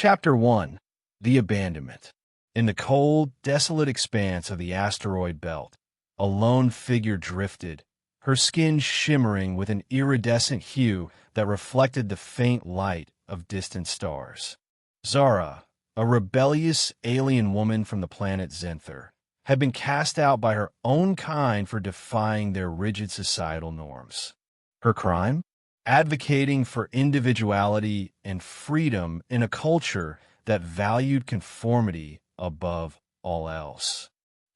Chapter 1. The Abandonment. In the cold, desolate expanse of the asteroid belt, a lone figure drifted, her skin shimmering with an iridescent hue that reflected the faint light of distant stars. Zara, a rebellious alien woman from the planet Zenther, had been cast out by her own kind for defying their rigid societal norms. Her crime? Advocating for individuality and freedom in a culture that valued conformity above all else.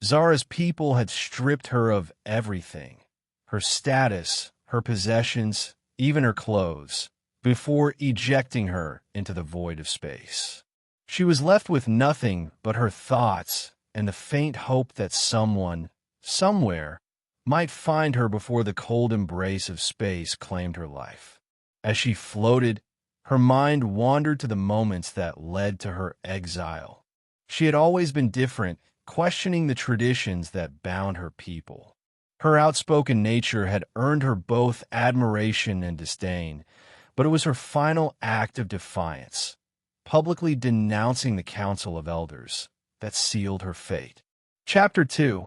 Zara's people had stripped her of everything, her status, her possessions, even her clothes, before ejecting her into the void of space. She was left with nothing but her thoughts and the faint hope that someone, somewhere, might find her before the cold embrace of space claimed her life. As she floated, her mind wandered to the moments that led to her exile. She had always been different, questioning the traditions that bound her people. Her outspoken nature had earned her both admiration and disdain, but it was her final act of defiance, publicly denouncing the Council of Elders, that sealed her fate. Chapter 2.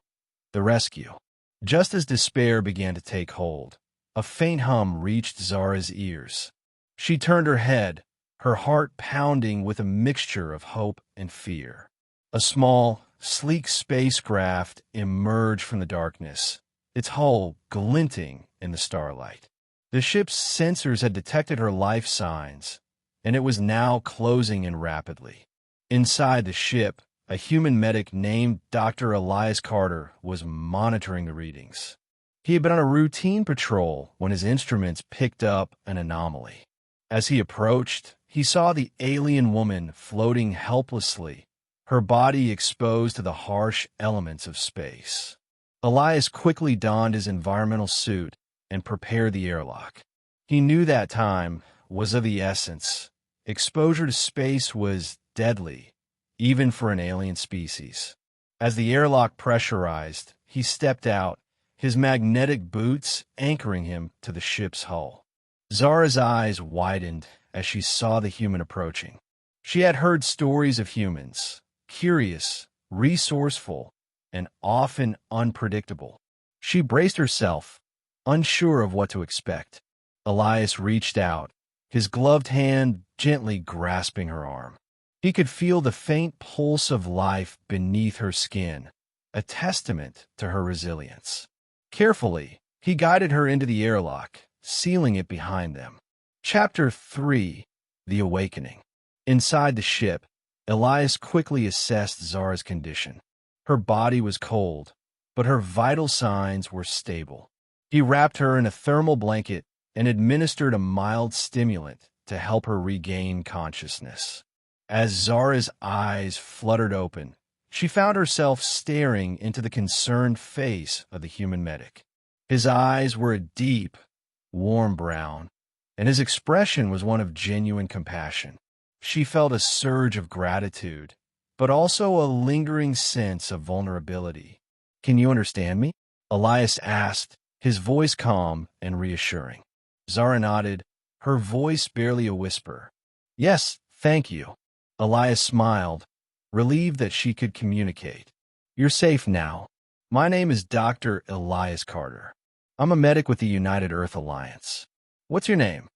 The Rescue. Just as despair began to take hold, a faint hum reached Zara's ears. She turned her head, her heart pounding with a mixture of hope and fear. A small, sleek spacecraft emerged from the darkness, its hull glinting in the starlight. The ship's sensors had detected her life signs, and it was now closing in rapidly. Inside the ship, a human medic named Dr. Elias Carter was monitoring the readings. He had been on a routine patrol when his instruments picked up an anomaly. As he approached, he saw the alien woman floating helplessly, her body exposed to the harsh elements of space. Elias quickly donned his environmental suit and prepared the airlock. He knew that time was of the essence. Exposure to space was deadly, even for an alien species. As the airlock pressurized, he stepped out, his magnetic boots anchoring him to the ship's hull. Zara's eyes widened as she saw the human approaching. She had heard stories of humans, curious, resourceful, and often unpredictable. She braced herself, unsure of what to expect. Elias reached out, his gloved hand gently grasping her arm. He could feel the faint pulse of life beneath her skin, a testament to her resilience. Carefully, he guided her into the airlock, sealing it behind them. Chapter 3. The Awakening. Inside the ship, Elias quickly assessed Zara's condition. Her body was cold, but her vital signs were stable. He wrapped her in a thermal blanket and administered a mild stimulant to help her regain consciousness. As Zara's eyes fluttered open, she found herself staring into the concerned face of the human medic. His eyes were a deep, warm brown, and his expression was one of genuine compassion. She felt a surge of gratitude, but also a lingering sense of vulnerability. "Can you understand me?" Elias asked, his voice calm and reassuring. Zara nodded, her voice barely a whisper. "Yes, thank you." Elias smiled, relieved that she could communicate. "You're safe now. My name is Dr. Elias Carter. I'm a medic with the United Earth Alliance. What's your name?"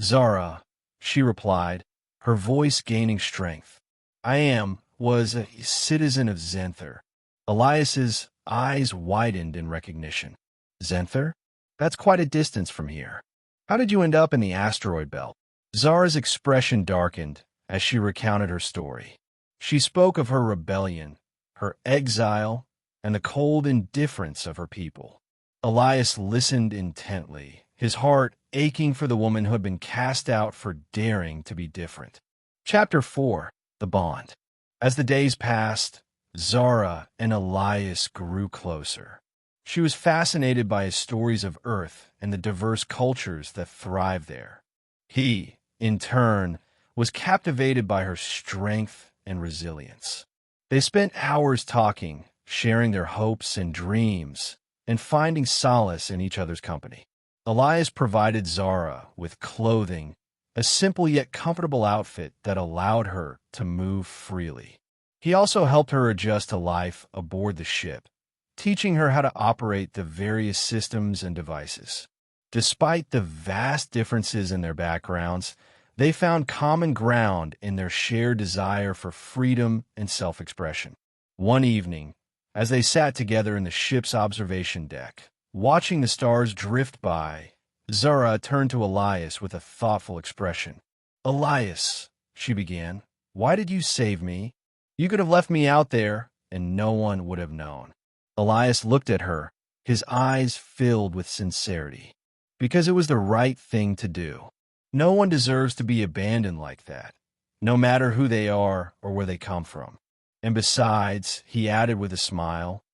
"Zara," she replied, her voice gaining strength. Was a citizen of Zenther." Elias's eyes widened in recognition. "Zenther? That's quite a distance from here. How did you end up in the asteroid belt?" Zara's expression darkened as she recounted her story. She spoke of her rebellion, her exile, and the cold indifference of her people. Elias listened intently, his heart aching for the woman who had been cast out for daring to be different. Chapter 4. The Bond. As the days passed, Zara and Elias grew closer. She was fascinated by his stories of Earth and the diverse cultures that thrive there. He, in turn, was captivated by her strength and resilience. They spent hours talking, sharing their hopes and dreams, and finding solace in each other's company. Elias provided Zara with clothing, a simple yet comfortable outfit that allowed her to move freely. He also helped her adjust to life aboard the ship, teaching her how to operate the various systems and devices. Despite the vast differences in their backgrounds, they found common ground in their shared desire for freedom and self-expression. One evening, as they sat together in the ship's observation deck, watching the stars drift by, Zara turned to Elias with a thoughtful expression. "Elias," she began, "why did you save me? You could have left me out there, and no one would have known." Elias looked at her, his eyes filled with sincerity. "Because it was the right thing to do. No one deserves to be abandoned like that, no matter who they are or where they come from. And besides," he added with a smile,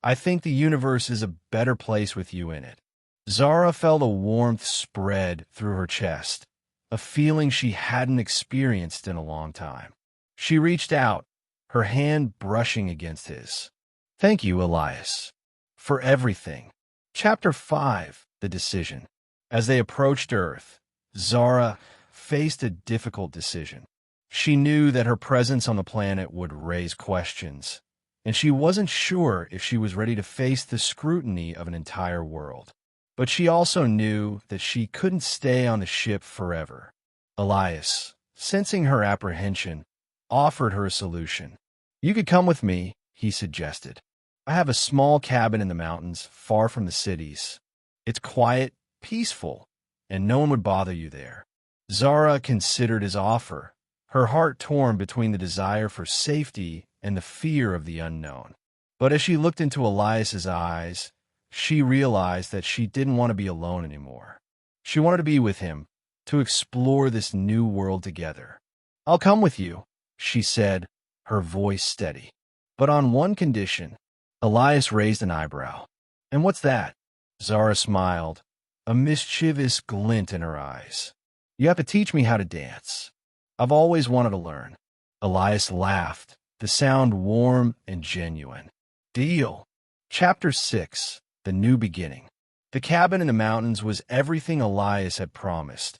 "I think the universe is a better place with you in it." Zara felt a warmth spread through her chest, a feeling she hadn't experienced in a long time. She reached out, her hand brushing against his. "Thank you, Elias, for everything." Chapter 5: The Decision. As they approached Earth, Zara faced a difficult decision. She knew that her presence on the planet would raise questions, and she wasn't sure if she was ready to face the scrutiny of an entire world. But she also knew that she couldn't stay on the ship forever. Elias, sensing her apprehension, offered her a solution. "You could come with me," he suggested. "I have a small cabin in the mountains, far from the cities. It's quiet, peaceful, and no one would bother you there." Zara considered his offer, her heart torn between the desire for safety and the fear of the unknown. But as she looked into Elias's eyes, she realized that she didn't want to be alone anymore. She wanted to be with him, to explore this new world together. "I'll come with you," she said, her voice steady. "But on one condition." Elias raised an eyebrow. "And what's that?" Zara smiled, a mischievous glint in her eyes. "You have to teach me how to dance. I've always wanted to learn." Elias laughed, the sound warm and genuine. "Deal." Chapter 6: The New Beginning. The cabin in the mountains was everything Elias had promised.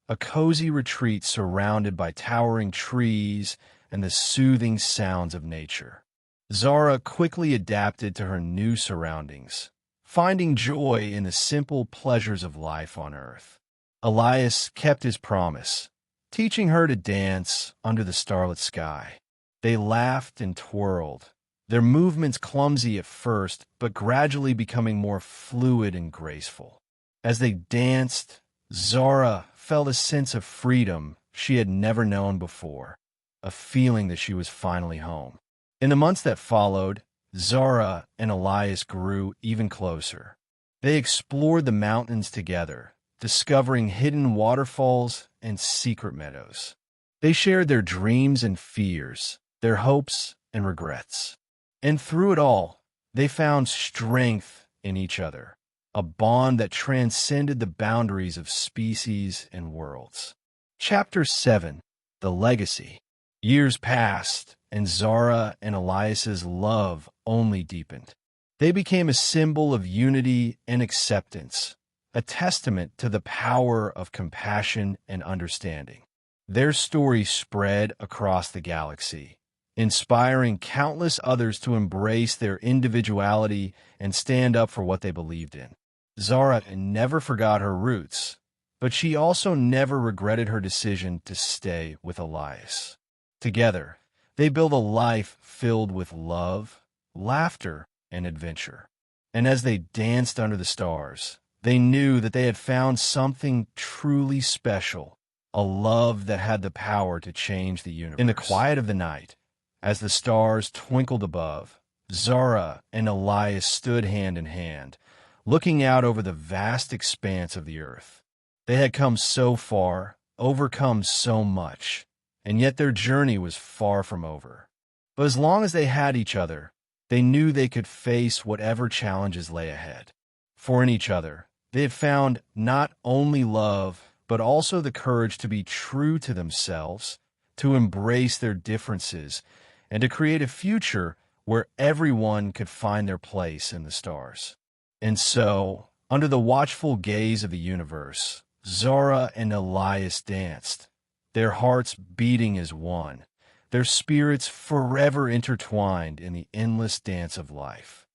A cozy retreat surrounded by towering trees and the soothing sounds of nature. Zara quickly adapted to her new surroundings, finding joy in the simple pleasures of life on Earth. Elias kept his promise, teaching her to dance under the starlit sky. They laughed and twirled, their movements clumsy at first, but gradually becoming more fluid and graceful. As they danced, Zara felt a sense of freedom she had never known before, a feeling that she was finally home. In the months that followed, Zara and Elias grew even closer. They explored the mountains together, discovering hidden waterfalls and secret meadows. They shared their dreams and fears, their hopes and regrets. And through it all, they found strength in each other, a bond that transcended the boundaries of species and worlds. Chapter 7: The Legacy. Years passed, and Zara and Elias's love only deepened. They became a symbol of unity and acceptance, a testament to the power of compassion and understanding. Their story spread across the galaxy, inspiring countless others to embrace their individuality and stand up for what they believed in. Zara never forgot her roots, but she also never regretted her decision to stay with Elias. Together, they built a life filled with love, laughter, and adventure. And as they danced under the stars, they knew that they had found something truly special, a love that had the power to change the universe. In the quiet of the night, as the stars twinkled above, Zara and Elias stood hand in hand, looking out over the vast expanse of the earth. They had come so far, overcome so much, and yet their journey was far from over. But as long as they had each other, they knew they could face whatever challenges lay ahead. For in each other, they had found not only love, but also the courage to be true to themselves, to embrace their differences, and to create a future where everyone could find their place in the stars. And so, under the watchful gaze of the universe, Zara and Elias danced, their hearts beating as one, their spirits forever intertwined in the endless dance of life.